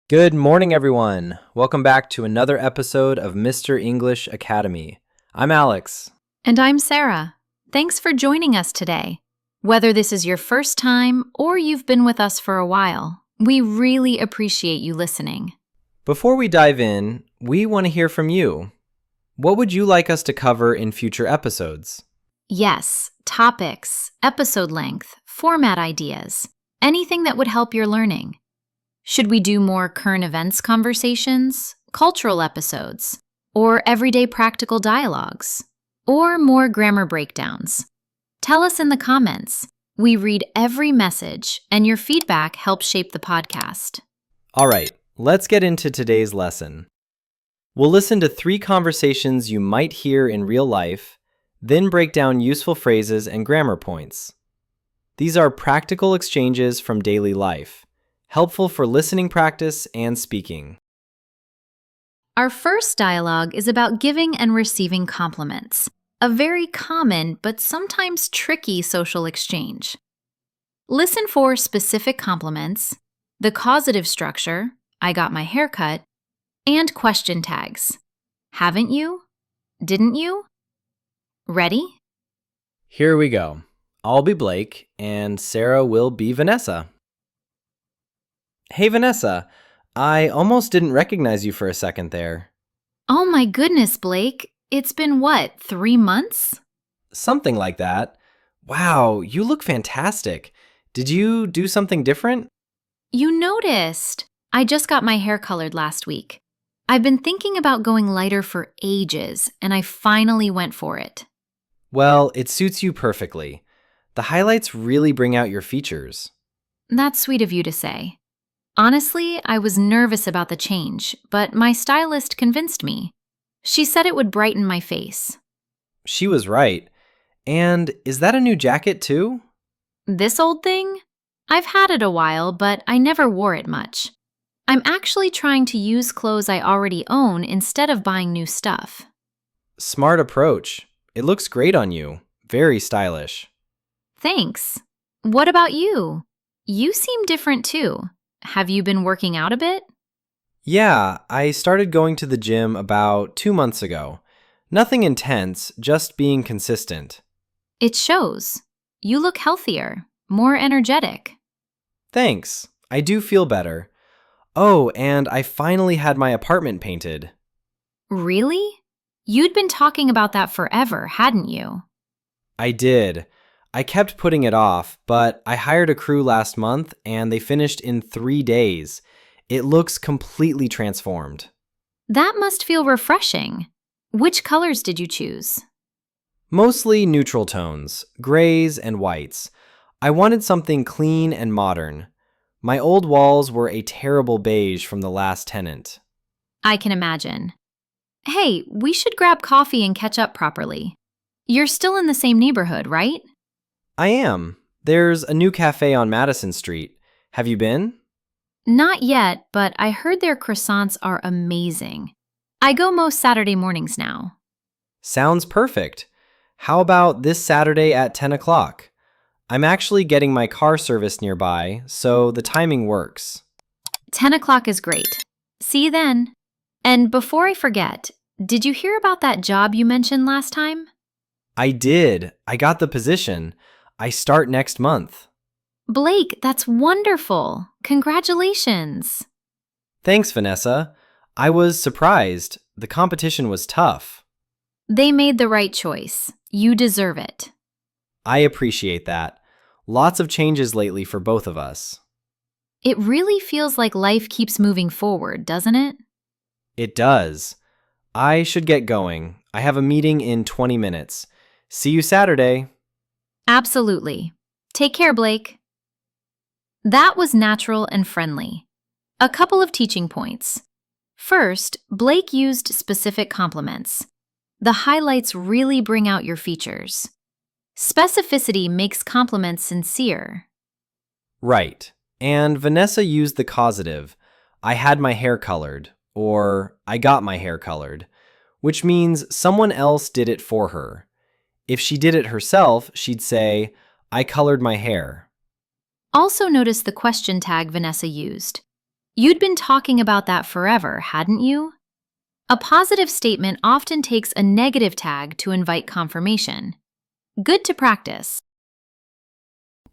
Good morning, everyone. Welcome back to another episode of Mr. English Academy. I'm Alex. And I'm Sarah. Thanks for joining us today. Whether this is your first time or you've been with us for a while, we really appreciate you listening. Before we dive in, we want to hear from you. What would you like us to cover in future episodes? Yes, topics, episode length, format ideas, anything that would help your learning. Should we do more current events conversations, cultural episodes, or everyday practical dialogues, or more grammar breakdowns? Tell us in the comments. We read every message, and your feedback helps shape the podcast. All right, let's get into today's lesson. We'll listen to 3 conversations you might hear in real life, then break down useful phrases and grammar points. These are practical exchanges from daily life, helpful for listening practice and speaking. Our first dialogue is about giving and receiving compliments, a very common but sometimes tricky social exchange. Listen for specific compliments, the causative structure, I got my hair cut, and question tags. Haven't you? Didn't you? Ready? Here we go. I'll be Blake, and Sarah will be Vanessa. Hey, Vanessa. I almost didn't recognize you for a second there. Oh my goodness, Blake. It's been 3 months? Something like that. Wow, you look fantastic. Did you do something different? You noticed. I just got my hair colored last week. I've been thinking about going lighter for ages, and I finally went for it. Well, it suits you perfectly. The highlights really bring out your features. That's sweet of you to say. Honestly, I was nervous about the change, but my stylist convinced me. She said it would brighten my face. She was right. And is that a new jacket too? This old thing? I've had it a while, but I never wore it much. I'm actually trying to use clothes I already own instead of buying new stuff. Smart approach. It looks great on you. Very stylish. Thanks. What about you? You seem different too. Have you been working out a bit? Yeah, I started going to the gym about 2 months ago. Nothing intense, just being consistent. It shows. You look healthier, more energetic. Thanks. I do feel better. Oh, and I finally had my apartment painted. Really? You'd been talking about that forever, hadn't you? I did. I kept putting it off, but I hired a crew last month and they finished in 3 days. It looks completely transformed. That must feel refreshing. Which colors did you choose? Mostly neutral tones, grays and whites. I wanted something clean and modern. My old walls were a terrible beige from the last tenant. I can imagine. Hey, we should grab coffee and catch up properly. You're still in the same neighborhood, right? I am. There's a new cafe on Madison Street. Have you been? Not yet, but I heard their croissants are amazing. I go most Saturday mornings now. Sounds perfect. How about this Saturday at 10 o'clock? I'm actually getting my car serviced nearby, so the timing works. 10 o'clock is great. See you then. And before I forget, did you hear about that job you mentioned last time? I did. I got the position. I start next month. Blake, that's wonderful. Congratulations. Thanks, Vanessa. I was surprised. The competition was tough. They made the right choice. You deserve it. I appreciate that. Lots of changes lately for both of us. It really feels like life keeps moving forward, doesn't it? It does. I should get going. I have a meeting in 20 minutes. See you Saturday. Absolutely. Take care, Blake. That was natural and friendly. A couple of teaching points. First, Blake used specific compliments. The highlights really bring out your features. Specificity makes compliments sincere. Right. And Vanessa used the causative, I had my hair colored, or I got my hair colored, which means someone else did it for her. If she did it herself, she'd say, I colored my hair. Also notice the question tag Vanessa used. You'd been talking about that forever, hadn't you? A positive statement often takes a negative tag to invite confirmation. Good to practice.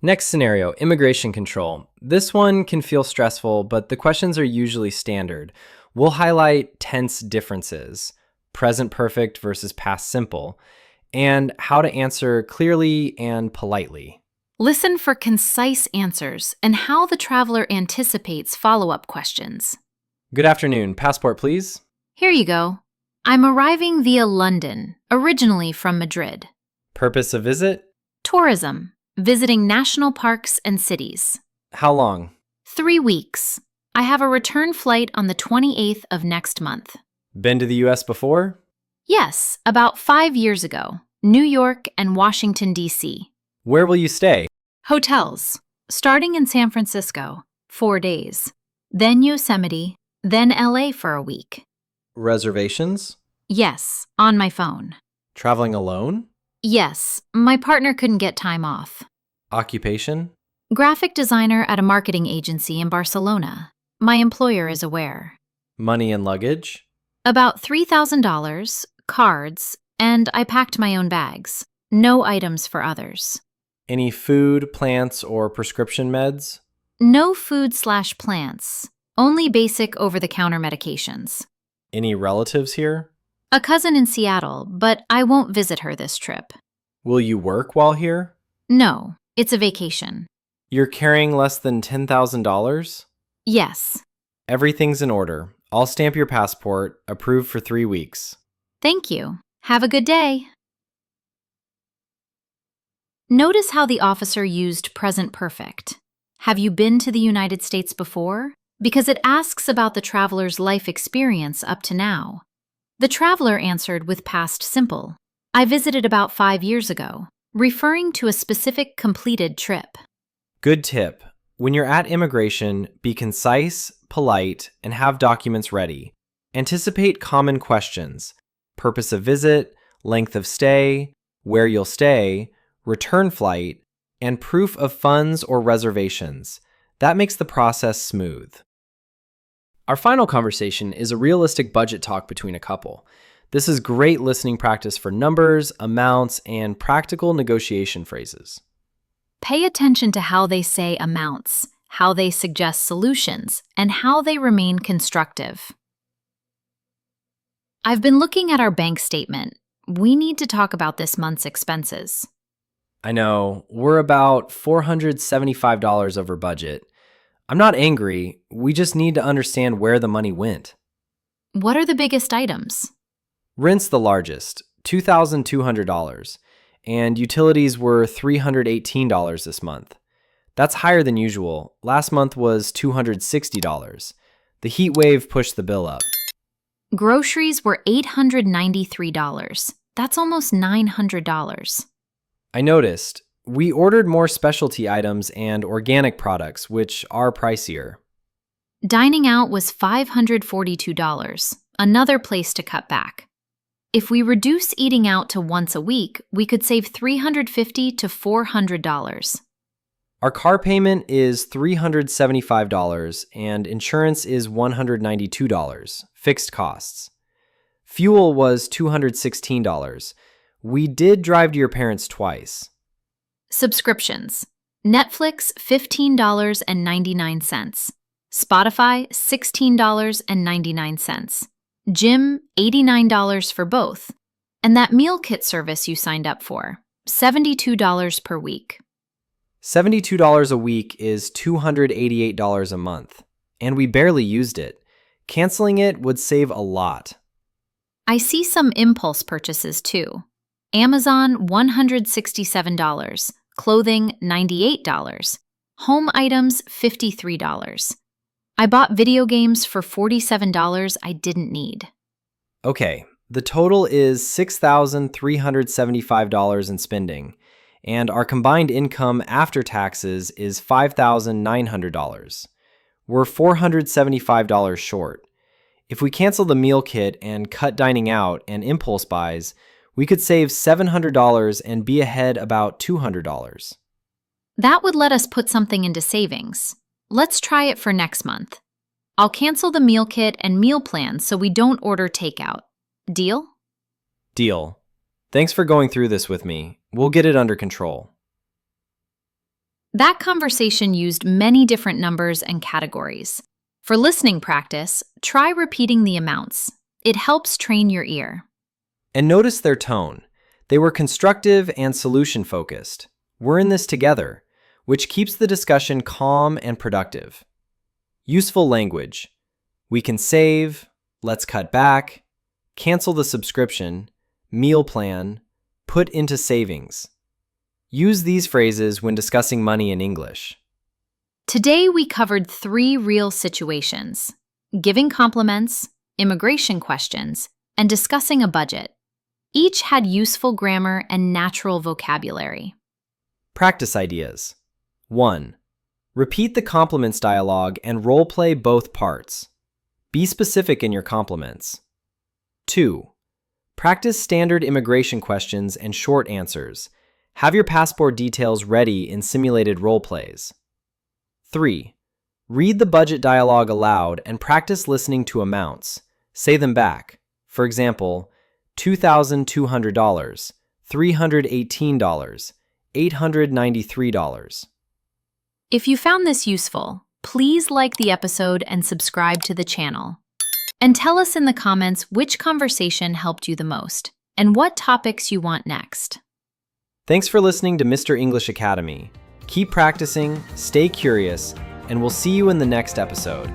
Next scenario, immigration control. This one can feel stressful, but the questions are usually standard. We'll highlight tense differences, present perfect versus past simple, and how to answer clearly and politely. Listen for concise answers and how the traveler anticipates follow-up questions. Good afternoon. Passport, please. Here you go. I'm arriving via London, originally from Madrid. Purpose of visit? Tourism, visiting national parks and cities. How long? 3 weeks. I have a return flight on the 28th of next month. Been to the US before? Yes, about 5 years ago. New York and Washington, D.C. Where will you stay? Hotels, starting in San Francisco, 4 days. Then Yosemite, then LA for a week. Reservations? Yes, on my phone. Traveling alone? Yes, my partner couldn't get time off. Occupation? Graphic designer at a marketing agency in Barcelona. My employer is aware. Money and luggage? About $3,000, cards, and I packed my own bags. No items for others. Any food, plants, or prescription meds? No food/plants. Only basic over-the-counter medications. Any relatives here? A cousin in Seattle, but I won't visit her this trip. Will you work while here? No, it's a vacation. You're carrying less than $10,000? Yes. Everything's in order. I'll stamp your passport, approved for 3 weeks. Thank you. Have a good day. Notice how the officer used present perfect. Have you been to the United States before? Because it asks about the traveler's life experience up to now. The traveler answered with past simple. I visited about 5 years ago, referring to a specific completed trip. Good tip. When you're at immigration, be concise, polite, and have documents ready. Anticipate common questions: purpose of visit, length of stay, where you'll stay, return flight, and proof of funds or reservations. That makes the process smooth. Our final conversation is a realistic budget talk between a couple. This is great listening practice for numbers, amounts, and practical negotiation phrases. Pay attention to how they say amounts, how they suggest solutions, and how they remain constructive. I've been looking at our bank statement. We need to talk about this month's expenses. I know, we're about $475 over budget. I'm not angry, we just need to understand where the money went. What are the biggest items? Rent's the largest, $2,200, and utilities were $318 this month. That's higher than usual. Last month was $260. The heat wave pushed the bill up. Groceries were $893. That's almost $900. I noticed. We ordered more specialty items and organic products, which are pricier. Dining out was $542, another place to cut back. If we reduce eating out to once a week, we could save $350 to $400. Our car payment is $375 and insurance is $192, fixed costs. Fuel was $216. We did drive to your parents twice. Subscriptions. Netflix, $15.99. Spotify, $16.99. Gym, $89 for both. And that meal kit service you signed up for, $72 per week. $72 a week is $288 a month, and we barely used it. Canceling it would save a lot. I see some impulse purchases too. Amazon, $167. Clothing, $98. Home items, $53. I bought video games for $47 I didn't need. Okay, the total is $6,375 in spending, and our combined income after taxes is $5,900. We're $475 short. If we cancel the meal kit and cut dining out and impulse buys, we could save $700 and be ahead about $200. That would let us put something into savings. Let's try it for next month. I'll cancel the meal kit and meal plan so we don't order takeout. Deal? Deal. Thanks for going through this with me. We'll get it under control. That conversation used many different numbers and categories. For listening practice, try repeating the amounts. It helps train your ear. And notice their tone. They were constructive and solution-focused. We're in this together, which keeps the discussion calm and productive. Useful language. We can save, let's cut back, cancel the subscription, meal plan, put into savings. Use these phrases when discussing money in English. Today we covered 3 real situations: giving compliments, immigration questions, and discussing a budget. Each had useful grammar and natural vocabulary. Practice ideas. 1. Repeat the compliments dialogue and role-play both parts. Be specific in your compliments. 2. Practice standard immigration questions and short answers. Have your passport details ready in simulated role-plays. 3. Read the budget dialogue aloud and practice listening to amounts. Say them back. For example, $2,200, $318, $893. If you found this useful, please like the episode and subscribe to the channel. And tell us in the comments which conversation helped you the most and what topics you want next. Thanks for listening to Mr. English Academy. Keep practicing, stay curious, and we'll see you in the next episode.